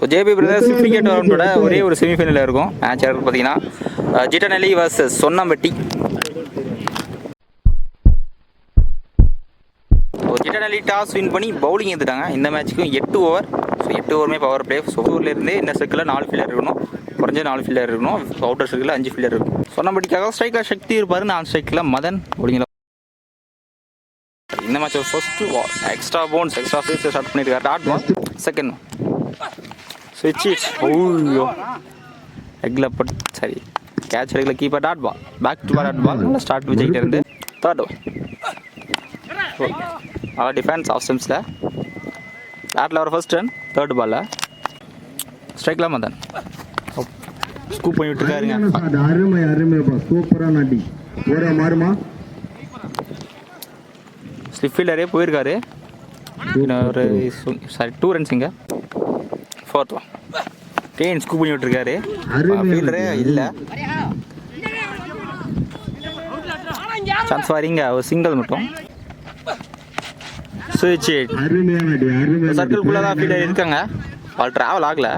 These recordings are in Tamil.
ஸோ ஜேபி பிரதர்ஸ் 50 விக்கெட் ரவுண்டோட ஒரே ஒரு செமிஃபைனலில் இருக்கும். மேட்ச் யாருக்கு பார்த்தீங்கன்னா Jittanali versus Sonnampatti. Jittanali toss win பண்ணி பவுலிங் எடுத்துட்டாங்க. இந்த மேட்ச்சுக்கும் 8 ஓவர். ஸோ 8 ஓவருமே பவர் பிளே. ஸோ ஓவர்லேருந்து இந்த சர்க்கிளில் 4 ஃபீல்டர் இருக்கணும், குறைஞ்ச 4 ஃபீல்டர் இருக்கணும். அவுட்டர் சர்க்கிளில் 5 ஃபீல்டர் இருக்கும். சொன்னம்பட்டிக்காக ஸ்ட்ரைக்கில் சக்தி இருப்பார், நான் ஸ்ட்ரைக்கில் மதன் பவுலிங்கில். இந்த match first extra bounce extra feels start பண்ணியிருக்காரு. டாட் பால் செகண்ட் ஸ்விட்ச் இட். ஓய்யோ எக்ல பட் சரி கேட்ச் எடுக்கல keeper. Dot ball back to dot ball. நல்லா ஸ்டார்ட் விஜய்கிட்ட இருந்து தேர்ட் ஓவர். நல்லா டிஃபென்ஸ் ஆஃப் ஸ்டம்ஸில் பேட்டில் ஒரு ஃபர்ஸ்ட் ரன். தேர்ட் பாலில் ஸ்ட்ரைக்கில் மதன் ஸ்கூப் பண்ணி விட்டுருக்காருங்க. அருமை அருமைப்பா, சூப்பரான அடி. ஒரு மாறுமா ஸ்லிப் ஃபீல்டரே போயிருக்காரு. ஒரு சாரி 2 ரன்ஸுங்க. ஃபோர்த் ஒன் டேன் ஸ்கூப் பண்ணி விட்டுருக்காரு. ஃபீல்டரே இல்லை. சான்ஸ் வாரிங்க ஒரு சிங்கிள் மட்டும். ஸ்விட்ச் சர்க்கிள்குள்ளே தான் ஃபீல்டர் இருக்காங்க. பால் ட்ராவல் ஆகலை,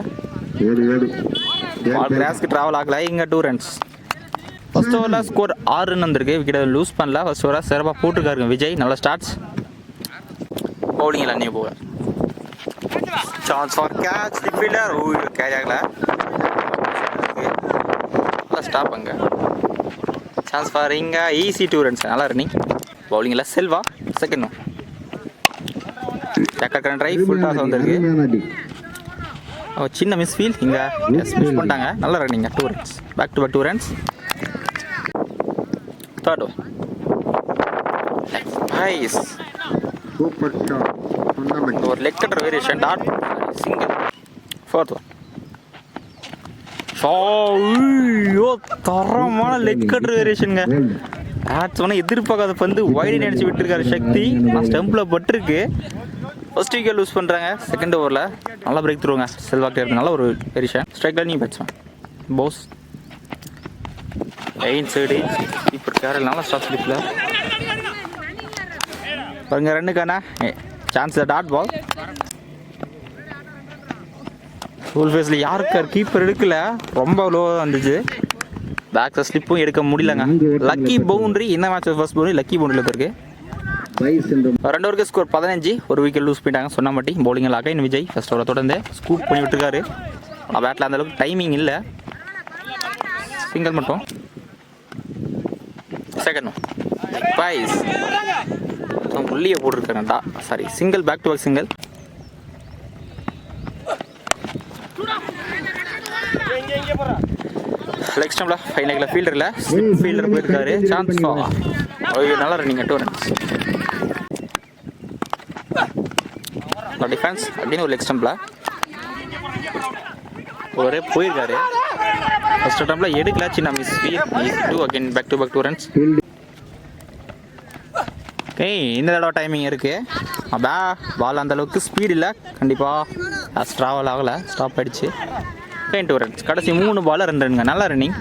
பால் கிராஸ்க்கு ட்ராவல் ஆகலை. இங்கே 2 ரன்ஸ். ஃபர்ஸ்ட் ஓவரில் ஸ்கோர் 6 ரன் வந்திருக்கு. விக்கெட் லூஸ் பண்ணல. ஃபர்ஸ்ட் ஓவராக சிறப்பாக போட்டிருக்காருங்க விஜய். நல்ல ஸ்டார்ட்ஸ். பவுலிங்கில் அன்னிய போக chance for catch the fielder. Oh catch ஆகலை. நல்லா ஸ்டாப் அங்கே. சான்ஸ் ஃபார் இங்கே ஈஸி 2 ரன்ஸ். நல்லா ரன்னிங். பவுலிங்கில் செல்வா செகண்ட் ஒன். டக்கர் ட்ரை ஃபுல் டாஸ் வந்திருக்கு. சின்ன மிஸ் ஃபீல் இங்கே மிஸ் பண்ணிட்டாங்க. நல்ல ரன்னிங்க. 2 runs. Back to back 2 runs. Third over nice super shot. ஒரு leg cutter variation. Dot single. Fourth one show தரமான லெக் கட்டர் வேரியேஷனுங்க. பேட்ஸ்மேனை எதிர்பார்க்காத பந்து வைடு நினைச்சு விட்டுருக்காரு சக்தி. ஸ்டம்பில் பட்டிருக்கு. ஃபர்ஸ்ட் விக்கெட் லூஸ் பண்ணுறாங்க செகண்ட் ஓவரில். நல்லா பிரேக் த்ரூங்க செல்வாக்கிட்ட இருக்கு. நல்ல ஒரு வேரியேஷன். ஸ்ட்ரைக்கில் நீ பேட்ஸ்மேன் போஸ் எயின் சைடு கீப்பர் கேரல். நல்லா ஸ்டாப் ஸ்லிப்பில் பாருங்க. ரன்னுக்கான chance. Dot ball full face யாருக்கார் கீப்பர் எடுக்கல. ரொம்ப லோவாக வந்துச்சு. பேக் ஸ்லிப்பும் எடுக்க முடியலங்க. Lucky boundary. இந்த மேட்ச் ஃபர்ஸ்ட் பவுண்ட்ரி லக்கி பவுண்ட்ரியில் போயிருக்கு. 2 ஓவருக்கு ஸ்கோர் 15. ஒரு விக்கெட் லூஸ் பண்ணிட்டாங்க சொன்னம்பட்டி. பவுலிங்கில் அகைன் விஜய் ஃபர்ஸ்ட் ஓவரை தொடர்ந்து ஸ்கூப் பண்ணி விட்டுருக்காரு. ஆனால் பேட்டில் அந்தளவுக்கு டைமிங் இல்லை. சிங்கிள் மட்டும். செகண்ட் ஒன் பாய்ஸ் உள்ளியை போட்டிருக்காருடா. Sorry single. Back to back single. Leg ஸ்டம்பில் ஃபைன் லெக்கில் ஃபீல்டரில் ஸ்லிப் ஃபீல்டர் போயிருக்காரு. சான்ஸ் நல்லா ரன்னிங். 2 ரன்ஸ். டிஃபென்ஸ் அப்படின்னு ஒரு லெக் ஸ்டம்பில் ஒரே போயிருக்காரு. ஃபர்ஸ்ட் அட்டம்ப்டில் எடுக்கல. சின்ன miss feel. 2 again back to back 2 runs. இந்த தடவை டைமிங் இருக்குது. பால் அந்தளவுக்கு ஸ்பீட் இல்லை. கண்டிப்பாக ட்ராவல் ஆகலை. ஸ்டாப் ஆகிடுச்சு. 2 ரன்ஸ். கடைசி 3 பால் 2 ரன்னுங்க. நல்லா running.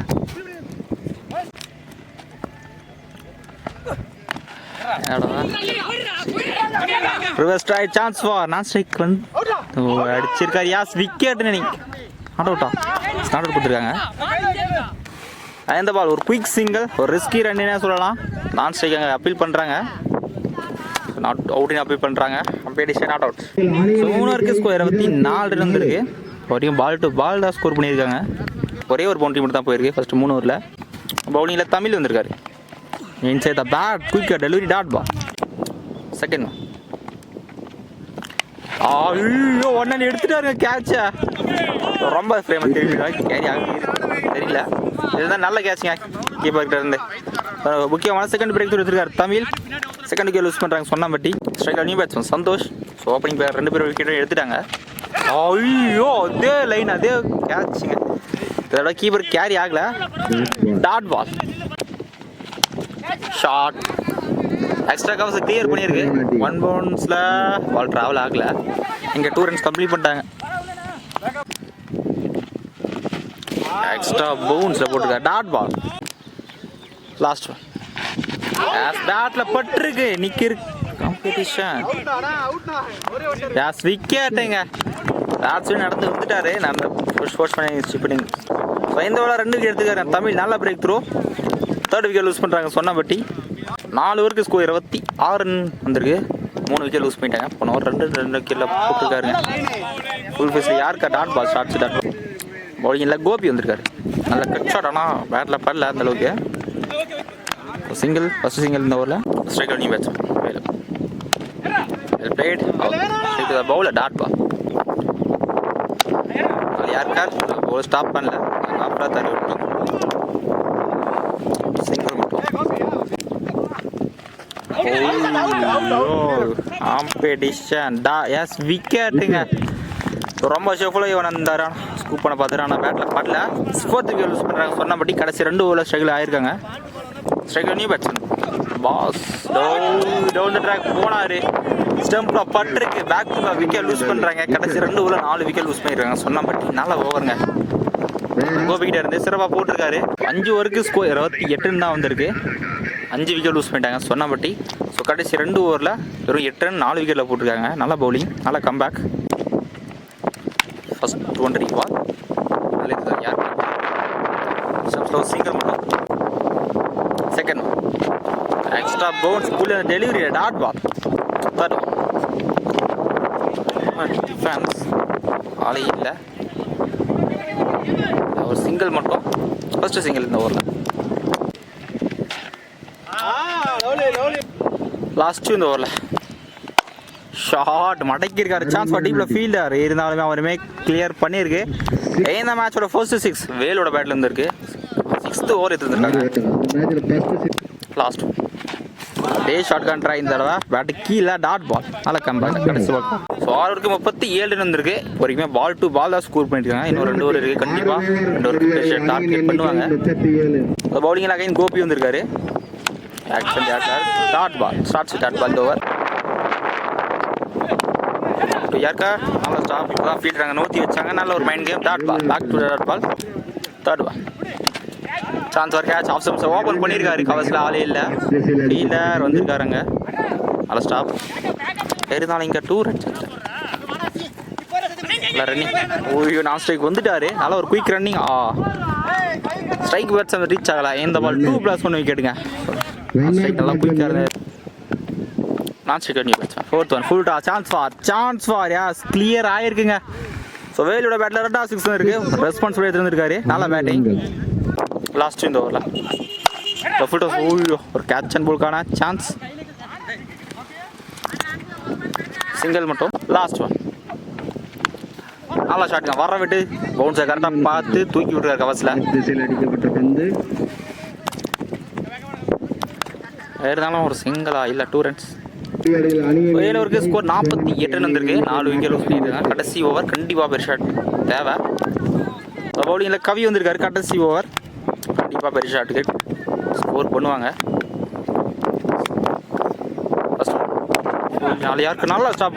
Reverse try chance for நான் ஸ்ட்ரைக் ரன் அடிச்சிருக்காரு. யாஸ் விக்கெட் நினைங்க. நாட் அவுட்டா? நாட் அவுட் கொடுத்துருக்காங்க. இந்த பால் ஒரு குயிக் சிங்கிள். ஒரு ரிஸ்கி ரன்னு சொல்லலாம். நான் ஸ்ட்ரைக் அங்கே அப்பீல் பண்ணுறாங்க. நாட் அவுட்னு அப்பீல் பண்ணுறாங்க. Competition not out. ஸோ 3 ஓவருக்கு ஸ்கோர் 24 ரன் இருக்கு. வரைக்கும் பால் டு பால் தான் ஸ்கோர் பண்ணியிருக்காங்க. ஒரே ஒரு பவுண்டரி மட்டும் தான் போயிருக்கு ஃபர்ஸ்ட் 3 ஓவரில். பவுலிங்கில் தமிழ் வந்திருக்காரு. Inside the bat quick delivery. Dot ball second one. ஐயோ ஒன்னு எடுத்துட்டாருங்க கேட்சை. ரொம்ப ஃப்ரேம் திரும்பி கேரி ஆகி தெரியல. இதுதான் நல்ல கேட்சுங்க கீப்பர்கிட்ட இருந்து. முக்கியமான செகண்ட் பிரேக் எடுத்துருக்காரு தமிழ். செகண்ட் விக்கெட் லூஸ் பண்ணுறாங்க சொன்னம்பட்டி. ஸ்ட்ரைக்கில் new batsman Santhosh. So opening pair 2 பேர் விக்கெட்டும் எடுத்துட்டாங்க. ஐயோ அதே லைன் அதே கேட்சுங்க. இதோட கீப்பர் கேரி ஆகலை. Dot ball short. Extra covers clear பண்ணியிருக்கு. 1 பவுன்ஸில் பால் ட்ராவல் ஆகலை. இங்கே 2 ரன்ஸ் கம்ப்ளீட் பண்ணிட்டாங்க. எக்ஸ்ட்ரா பவுன்ஸில் போட்டிருக்காரு. Dot ball last one. பேட்டில் பட்டிருக்கு. நிற்கிருக்கு காம்படிஷன். யாஸ் விக்கெட்டுங்க. ஆக்சுவலி நடந்து வந்துட்டாரு. நம்ம ஃபோர்ஸ் பண்ணி ஸ்டிப்பிங். ஸோ இந்த ஓவர் 2 விக்கெட் எடுத்துக்காரு தமிழ். நல்ல break through. 3rd wicket loose பண்ணுறாங்க சொன்னபட்டி. 4 ஓவருக்கு ஸ்கோர் 26 ரன் வந்திருக்கு. 3 விக்கெட் லூஸ் பண்ணிட்டாங்க. போன ஓவர் 2 விக்கெட்டில் போட்டுருக்காருங்க. ஃபுல் ஃபேஸில் யாருக்கா dot ball shorts dot ball. பவுலிங்கில் கோபி வந்திருக்காரு. நல்ல கட் ஷாட். ஆனால் பேட்டில் படல அந்தளவுக்கு. சிங்கிள் ஃபஸ்ட் சிங்கிள் இந்த ஓவரில். ஸ்ட்ரைக் நீ பேட்ச் பிளேட் பவுலர் டாட் பால். அது யாருக்கா பவுல் ஸ்டாப் பண்ணல. ஆஃப்டர் 30 சிங்கிள் மட்டும். காம்படிஷன் எஸ் விக்கெட்டுங்க. ரொம்ப ஷெஃபுல்லாக இவன் இருந்தாரா ஸ்கூப் பண்ண பார்த்துரு. ஆனால் பேட்டில் படல. 4th விக்கெட் யூஸ் பண்ணுறாங்க சொன்னபடி. கடைசி 2 ஓவரில் ஸ்ட்ரைக்கில் ஆயிருக்காங்க. ஸ்ட்ரைக்கில் new batsman pass down the track போனார். ஸ்டம்பில் பட்டிருக்கு. பேக் டு விக்கெட் லூஸ் பண்ணுறாங்க. கடைசி 2 ஓவரில் 4 விக்கெட் லூஸ் பண்ணியிருக்காங்க சொன்னபடி. நல்லா ஓவருங்க. கோபிக்கிட்ட இருந்து சிறப்பாக போட்டிருக்காரு. 5 ஓவருக்கு ஸ்கோர் 28 தான் வந்திருக்கு. 5 விக்கெட் லூஸ் பண்ணிட்டாங்க சொன்னபட்டி. ஸோ கடைசி 2 ஓவரில் வெறும் 8 ரன் 4 விக்கெட்டில் போட்டிருக்காங்க. நல்லா பவுலிங். நல்லா கம்பேக். ஃபர்ஸ்ட் 20 பால். யார் சிங்கிள் மட்டும். செகண்ட் எக்ஸ்ட்ரா பவுன்ஸ் புள்ள டெலிவரி டாட் பால். டிஃபென்ஸ் ஆளே இல்லை. ஒரு சிங்கிள் மட்டும். ஃபர்ஸ்ட் சிங்கிள் இந்த ஓவரில். லாஸ்ட்டு இந்த ஓவரில் ஷார்ட் மடக்கியிருக்காரு. சான்ஸ் ஃபார் டீப்பில் ஃபீல்டர் இருந்தாலுமே அவருமே கிளியர் பண்ணியிருக்கு. இந்த மேட்சோட ஃபர்ஸ்ட் 6 வேலோட பேட்டில் இருந்திருக்கு. 6th ஓவர் எடுத்துருக்காங்க. லாஸ்ட் டே ஷார்ட் கண்ட்ரா இந்த தடவை பேட்டு கீழே டாட் பால். நல்லா கம்பேக். கடைசி பால். ஸோ 6 ஓவருக்கு 37 இருந்திருக்கு. வரைக்குமே பால் டு பால் தான் ஸ்கோர் பண்ணியிருக்காங்க. இன்னும் 2 ஓவர் இருக்குது. கண்டிப்பாக 2 ஓவருக்கு டார்கெட் பண்ணுவாங்க. பவுலிங்கில் அகைன் கோபி வந்திருக்காரு. Action dot ball. Starts dot ball over. யாருக்கா நல்லா ஸ்டாப் இப்போ தான் ஃபீல்டுறாங்க. நோத்தி வச்சாங்க. நல்ல ஒரு mind game. Dot ball. Back to dot ball. 3rd ball. Chance ஒரு கேட்ச். ஆஃப் சம்ஸ் ஓப்பன் பண்ணியிருக்காரு. கவர்ஸில் ஆளே இல்லை. ஃபீல்டர் வந்திருக்காருங்க. நல்லா ஸ்டாப். இருந்தாலும் இங்கே 2 ரன்ஸ் நல்லா ரன்னிங். ஓய்யோ நான் ஸ்ட்ரைக் வந்துட்டாரு. நல்லா ஒரு குயிக் ரன்னிங். ஸ்ட்ரைக் பேட்ஸ் அந்த ரீச் ஆகலை. இந்த பால் 2+1 விக்கெட்டுங்க. ஸ்ட்ரைக் நல்லா குயிக்காக இருந்தது. நான் ஸ்ட்ரைக் நியூ பேட்ச் 4th ஒன் ஃபுல் டா. சான்ஸ் ஃபார் யாஸ் கிளியர் ஆயிருக்குங்க. ஸோ வேலோட பேட்டில் 2 6 தான் இருக்குது. ரெஸ்பான்சிபிள் எடுத்துருந்துருக்காரு. நல்லா பேட்டிங். லாஸ்ட் இந்த ஓவரில் ஃபுல் டாஸ். ஓய்யோ ஒரு கேட்ச் அண்ட் போல்கான சான்ஸ். சிங்கிள் மட்டும். லாஸ்ட் ஒன் நல்லா ஷாட்டுங்க. வர விட்டு பவுன்ஸை கரெக்டாக பார்த்து தூக்கி விட்டுருக்காரு கவர்ஸில். அடிக்கப்பட்ட பந்து இருந்தாலும் ஒரு சிங்கிளா இல்லை 2 ரன்ஸ். 7 ஓவருக்கு ஸ்கோர் 48 ரன் வந்திருக்கு. 4 விக்கெட் லூஸ் பண்ணியிருக்காங்க. கடைசி ஓவர் கண்டிப்பாக பெரிய ஷாட் தேவை. பவுலிங்கில் கவி வந்திருக்காரு. கடைசி ஓவர் கண்டிப்பாக பெரிய ஷாட்டுக்கு ஸ்கோர் பண்ணுவாங்க. நாலு யாருக்கு நல்லா ஸ்டாப்.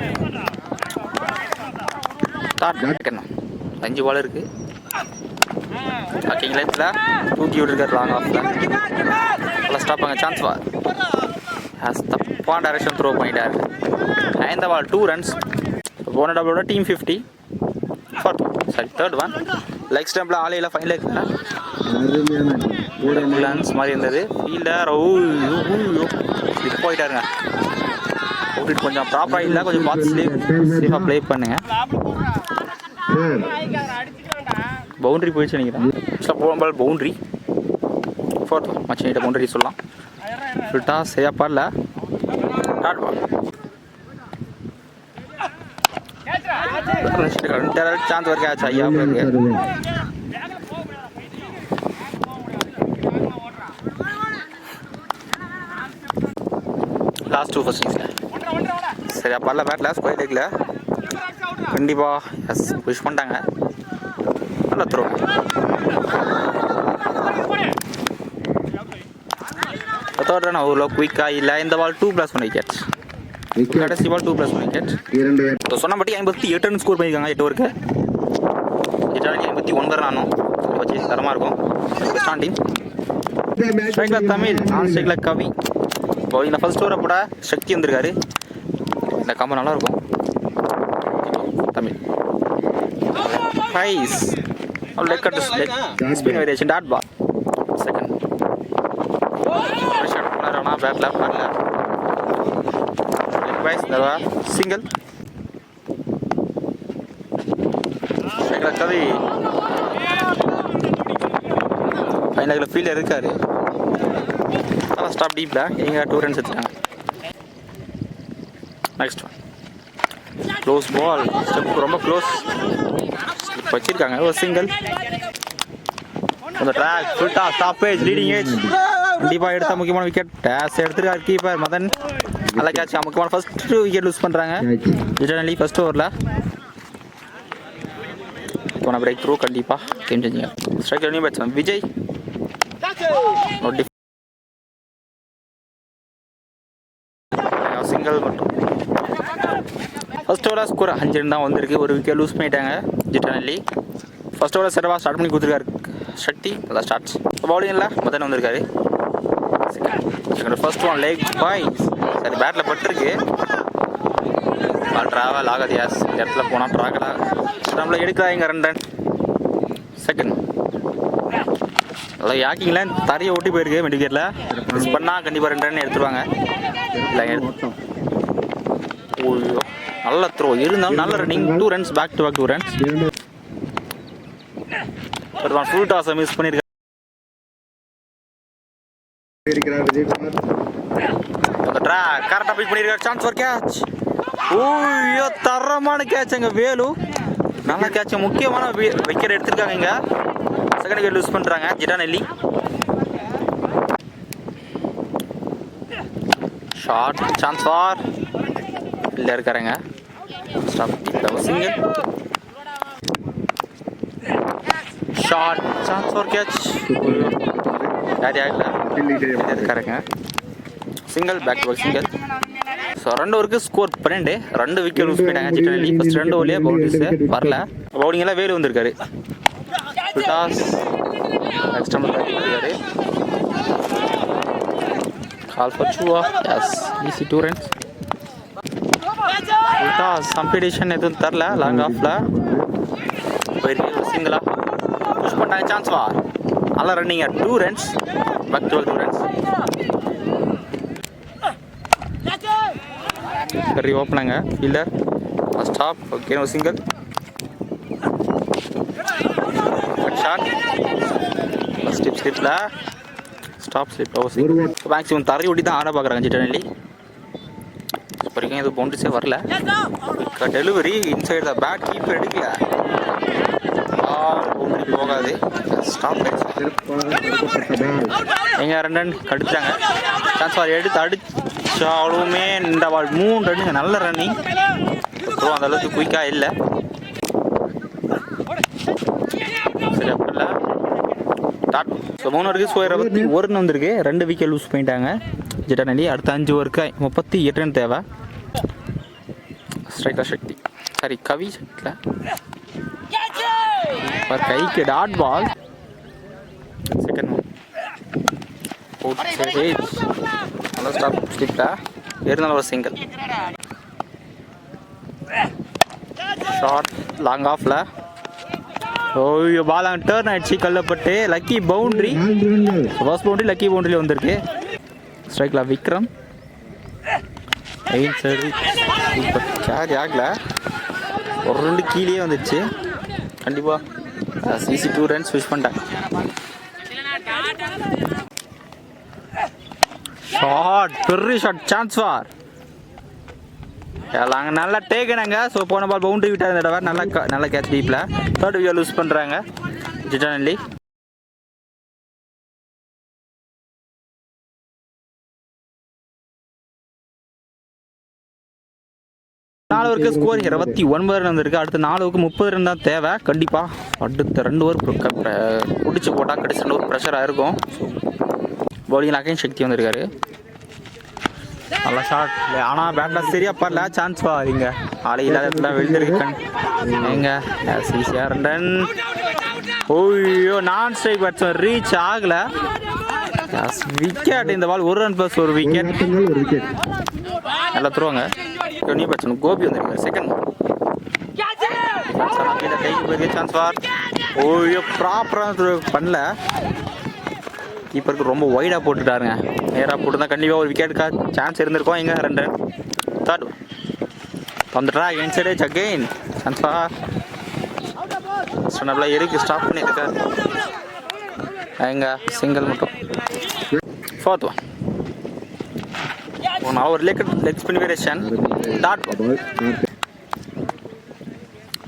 5 பால் இருக்கு. ஓகேங்களா இதில் தூக்கி விட்டுருக்காரு லாங் ஆஃபில். நல்லா ஸ்டாப்பாங்க. சான்ஸ் பார் தப்பான டைரக்ஷன் த்ரோ பண்ணிட்டார். இந்த பால் 2 ரன்ஸ். போன டபுளோட டீம் 50. 3rd ஒன் லெக் ஸ்டம்பில் ஆலையில் ஃபைனல் லன்ஸ் மாதிரி இருந்தது. ஃபீல்டர் இது போயிட்டாருங்க. கொஞ்சம் ப்ராப்பராக இல்லை. கொஞ்சம் பார்த்து சேஃபாக ப்ளே பண்ணுங்க. பவுண்ட்ரி போயிடுச்சு நினைக்கிறேன். போன பால் பவுண்ட்ரி. 4th மச்சினிட்ட பவுண்டரி சொல்லலாம். ஃபுல்ட்டா சரியா பாடல. Dot ball. சான்ஸ் ஒரு கேட்ச் ஐயா. லாஸ்ட் 2 ஃபர்ஸ்ட் இன்னிங்ஸில் சரியா பாடல. பேட்டில் ஸ்கொயர் லெக்கில் கண்டிப்பாக எஸ் புஷ் பண்ணிட்டாங்க. நல்லா த்ரோ. தேர்ட் ரன் அவ்வளோ குயிக்காக இல்லை. இந்த பால் 2+1 விக்கெட். கடைசி பால் 2+1 விக்கெட். சொன்னபடி 58 ரன் ஸ்கோர் பண்ணியிருக்காங்க 8 ஓவருக்கு. 89 ரன் ஆனும் வச்சு தரமாக இருக்கும். ஸ்டாண்டிங் ஸ்ட்ரைக்கில் தமிழ், நான் ஸ்ட்ரைக்கில் கவி. இந்த ஃபர்ஸ்ட் ஓவரை போட சக்தி வந்திருக்காரு. இந்த காம்போ நல்லாயிருக்கும். தமிழ் ரைஸ் leg cut spin variation dot ball second shot பண்ணாரானா பேட்ல வரல லெக் வைஸ் தவா சிங்கிள் செகண்ட் கவி ஃபைனல்ல ஃபீல்டர் இருக்காரு ஸ்டாப் டீப்ல எங்க 2 ரன்ஸ் எடுத்தாங்க next one close ball step ரொம்ப க்ளோஸ் வச்சிருக்காங்க ஒரு சிங்கிள் அந்த track full toss stoppage leading edge கண்டிப்பாக எடுத்த முக்கியமான விக்கெட் டேஸ் எடுத்துருக்காரு கீப்பர் மதன் நல்ல கேட்ச் முக்கியமான ஃபர்ஸ்ட் விக்கெட் லூஸ் பண்ணுறாங்க ஜெனரலி ஃபர்ஸ்ட் ஓவரில் போன பிரேக் த்ரூ கண்டிப்பாக கேம் சேஞ்சிங்க strike new batsman Vijay single மட்டும் ஃபர்ஸ்ட் ஓவராக ஸ்கோர் 5 ரன் தான் வந்திருக்கு ஒரு விக்கெட் லூஸ் பண்ணிட்டாங்க ஜிட்டனல்லி ஃபர்ஸ்ட் ஓவராக செட்டவாக ஸ்டார்ட் பண்ணி கொடுத்துருக்காரு சக்தி நல்லா ஸ்டார்ட்ஸ் பவுலிங்கில் மதன் வந்திருக்காரு செகண்ட் ஃபர்ஸ்ட் ஒன் லேக் பாய் சரி பேட்டில் பட்டிருக்கு பால் ட்ராவல் ஆகாது யாஸ் இந்த இடத்துல போனால் ட்ராகலா நம்மள எடுக்கிறாங்க 2 ரன் செகண்ட் நல்லா யாக்கிங்கில் தரையை ஒட்டி போயிருக்கு மிட் விக்கெட்டில் மிஸ் பண்ணால் கண்டிப்பாக 2 ரன் எடுத்துருவாங்க இல்லை ஓய்யோ நல்ல த்ரோ இருந்தாலும் நல்ல running 2 runs back to 2 runs full டாஸை மிஸ் பண்ணியிருக்காரு அந்த ட்ராக் கரெக்டாக பிக் பண்ணியிருக்காரு சான்ஸ் ஃபார் கேட்ச் ஓய்யோ தரமான கேட்ச் அங்கே வேலு நல்ல கேட்ச் முக்கியமான விக்கெட் எடுத்திருக்காங்க இங்கே செகண்ட் விக்கெட் லூஸ் பண்ணுறாங்க ஜிடானெல்லி ஷார்ட் சான்ஸ் ஃபார் இல்லை இருக்காருங்க stop single short chance for catch யார் ஆகல இருக்காருங்க single back to single so 2 ஓவருக்கு ஸ்கோர் 2 விக்கெட் லூஸ் பண்ணிட்டாங்க ஜிட்டனலி ஃபர்ஸ்ட் 2 ஓவர்லேயே பவுண்டரிஸ் வரல பவுலிங்கெல்லாம் வேலு வந்திருக்காரு டாஸ் நெக்ஸ்ட் டைம் இருக்காரு கால் ஃபார் சுவா S easy 2 runs toss competition எதுவும் தரல லாங் ஆஃப்ல போயிருக்கு சிங்கிளா புஷ் பண்ணாங்க சான்ஸ் வா நல்ல running 2 runs back to 2 runs சரி ஓப்பனாங்க ஃபீல்டர் ஸ்டாப் ஓகே ஒரு சிங்கிள் ஷாட் ஸ்லிப்ல stop slip over single maximum தரை ஒட்டி தான் ஆட பார்க்குறாங்க ஜிட்டனலி வரைக்கும் எதுவும் பவுண்டரிஸே வரல delivery inside the bat keeper எடுக்கல பவுண்டரி போகாது ஸ்டாப் எங்க 2 ரன் கடிச்சாங்க சான்ஸ் ஃபார் எடுத்து அடிச்சாலுமே இந்த பால் 3 ரன்னுங்க நல்ல ரன்னிங் ஸோ அந்த அளவுக்கு குயிக்காக இல்லை சரி அப்போ இல்லை டாட் ஸோ 3 ஓவருக்கு 21 ரன் வந்திருக்கு 2 விக்கெட் லூஸ் பண்ணிட்டாங்க ஜிட்டனலி அடுத்த 5 ஓவருக்கு 38 ரன் தேவை ஸ்ட்ரைக்கர் சக்தி சரி கவி சக்தியில் கைக்கு டாட் பால் செகண்ட் சரி நல்லா ஸ்டாப் ஸ்லிப்பில் இருந்தாலும் ஒரு சிங்கிள் ஷார்ட் லாங் ஆஃபில் ஓய்யோ பால் அங்கே டேர்ன் ஆயிடுச்சு கல்லப்பட்டு lucky boundary first boundary lucky பவுண்ட்ரியில் வந்திருக்கு ஸ்ட்ரைக்கில் விக்ரம் சரி கேரி ஆகல ஒரு 2 கீழே வந்துடுச்சு கண்டிப்பாக சிசி 2 ரன்ஸ் விஷ் பண்ணிட்டாங்க ஷார்ட் பெரிய ஷார்ட் சான்ஸ் ஃபார் அங்கே நல்லா டேக்கனாங்க ஸோ போன பால் பவுண்டரி விட்டார் இந்த தடவை நல்லா கேட்ச் டீப்பில் 3rd விக்கெட் லூஸ் பண்ணுறாங்க ஜிட்டனலி 4 ஓவருக்கு ஸ்கோர் 29 ரன் வந்திருக்கு அடுத்த 4 ஓவருக்கு 30 ரன் தான் தேவை கண்டிப்பாக அடுத்த 2 ஓவர் பிடிச்சி போட்டால் கடைசி 2 ஓவர் ப்ரெஷராக இருக்கும் பவுலிங் அகைன் சக்தி வந்திருக்காரு நல்லா ஷார்ட் ஆனால் பேட்டில் சரியா பரல சான்ஸ் இங்கே ஆளை இல்லாத இடத்துல விழுந்திருக்கு எங்க ஈஸியாக 2 ரன் ஓய்யோ நான் ஸ்ட்ரைக் பேட்ஸ்மேன் ரீச் ஆகலை விக்கெட் இந்த பால் 1 ரன் ப்ளஸ் 1 விக்கெட் நல்லா தருவாங்க நியூ பேட்ஸ்மேன் கோபி வந்திருக்காரு செகண்ட் கைக்கு போய் சான்ஸ் ஃபார் ஓய்யோ ப்ராப்பராக பண்ணல. கீப்பருக்கு ரொம்ப ஒய்டாக போட்டுட்டாருங்க. நேராக போட்டுருந்தா கண்டிப்பாக ஒரு விக்கெட்டுக்கா சான்ஸ் இருந்திருக்கும். எங்கே 2 ரன். தேர்ட் வந்துட்டா இன்சைடு அகெயின் சான்ஸ் ஃபார் நல்லா எதுக்கு ஸ்டாப் பண்ணியிருக்காரு. எங்க சிங்கிள் மட்டும். ஃபோர்த் ஒன் அவர் leg spin variation dot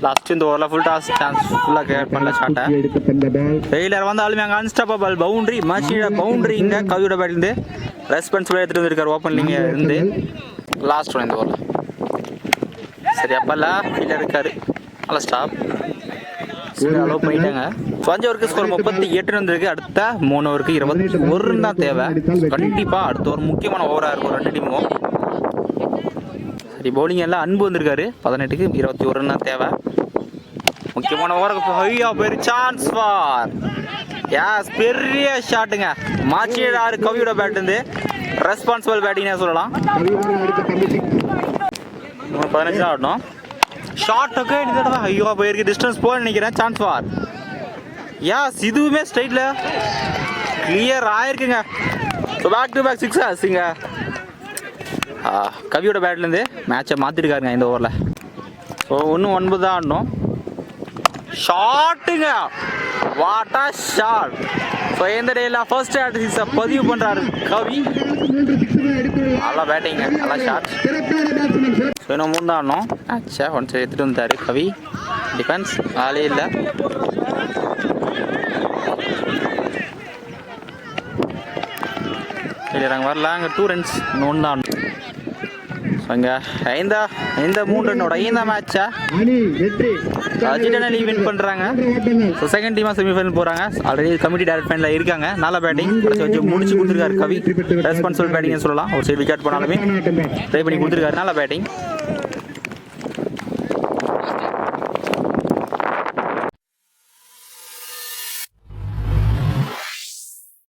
last இந்த ஓவரில் ஃபுல் டாஸ் சான்ஸ் ஃபுல்லாக கிளியர் பண்ணல ஷாட்டை. ஃபெயிலியர் வந்தாலுமே அங்கே அன்ஸ்டாப்பபிள் பவுண்ட்ரி மச்சியோட பவுண்ட்ரி இங்கே கவியோட பேட்லேருந்து ரெஸ்பான்சிபிளாக எடுத்துகிட்டு வந்திருக்காரு ஓப்பன்லிங்க இருந்து. லாஸ்ட் ஒன் இந்த ஓவரில் சரி அப்பெல்லாம் ஃபீல்டர் இருக்காரு. நல்லா ஸ்டாப் அலோவ் பண்ணிட்டாங்க. தஞ்சாவூருக்கு ஸ்கோர் 38 வந்திருக்கு. அடுத்த 3 ஓவருக்கு 21 தான் தேவை. கண்டிப்பாக அடுத்த ஒரு முக்கியமான ஓவராக இருக்கும் 2 டீமும். சரி பவுலிங் எல்லாம் அன்பு வந்திருக்காரு. 18க்கு 21 தான் தேவை. முக்கியமான ஓவருக்கு ஹையா பேர் சான்ஸ் ஃபார் யாஸ் பெரிய ஷாட்டுங்க. மாச்சியார் கவியோட பேட் இருந்து ரெஸ்பான்சிபிள் பேட்டிங்னே சொல்லலாம். 15 தான் ஆடணும். ஷார்ட்டுக்கு இந்த தடவை ஐயோ போயிருக்கு. டிஸ்டன்ஸ் போக நினைக்கிறேன். சான்ஸ் ஃபார் யாஸ் இதுவுமே ஸ்ட்ரைட்டில் கிளியர் ஆயிருக்குங்க. ஸோ பேக் டு பேக் 6 இங்கே கவியோட பேட்லேருந்து மேட்சை மாற்றிருக்காருங்க இந்த ஓவரில். ஸோ 1-9 தான் ஆடணும். ஷாட்டுங்க வாட்டா ஷாட். ஸோ எந்த டேயில் ஃபர்ஸ்ட் சிக்ஸை பதிவு பண்ணுறாரு கவி. நல்லா பேட்டிங்க நல்லா ஷாட். ஸோ இன்னும் 3 தான் ஆடணும். ஆச்சா 1 சைடு எடுத்துகிட்டு வந்தார் கவி. டிஃபென்ஸ் ஆளே இல்லை. சரி நாங்கள் வரல. அங்கே 2 ரன்ஸ் இன்னும் 1 தான் ஆடணும். ஸோ இங்கே இந்த 3 ரன்னோட இந்த மேட்சை அஜிடனலி வின் பண்ணுறாங்க. ஸோ செகண்ட் டீமாக செமிஃபைனல் போகிறாங்க. ஆல்ரெடி கமிட்டி டைரக்ட் ஃபைனலில் இருக்காங்க. நல்ல பேட்டிங் வச்சு முடிச்சு கொடுத்துருக்காரு கவி. ரெஸ்பான்சிபிள் பேட்டிங்னு சொல்லலாம். ஒரு சைடு விக்கெட் போனாலுமே ட்ரை பண்ணி கொடுத்துருக்காரு. நல்ல பேட்டிங்.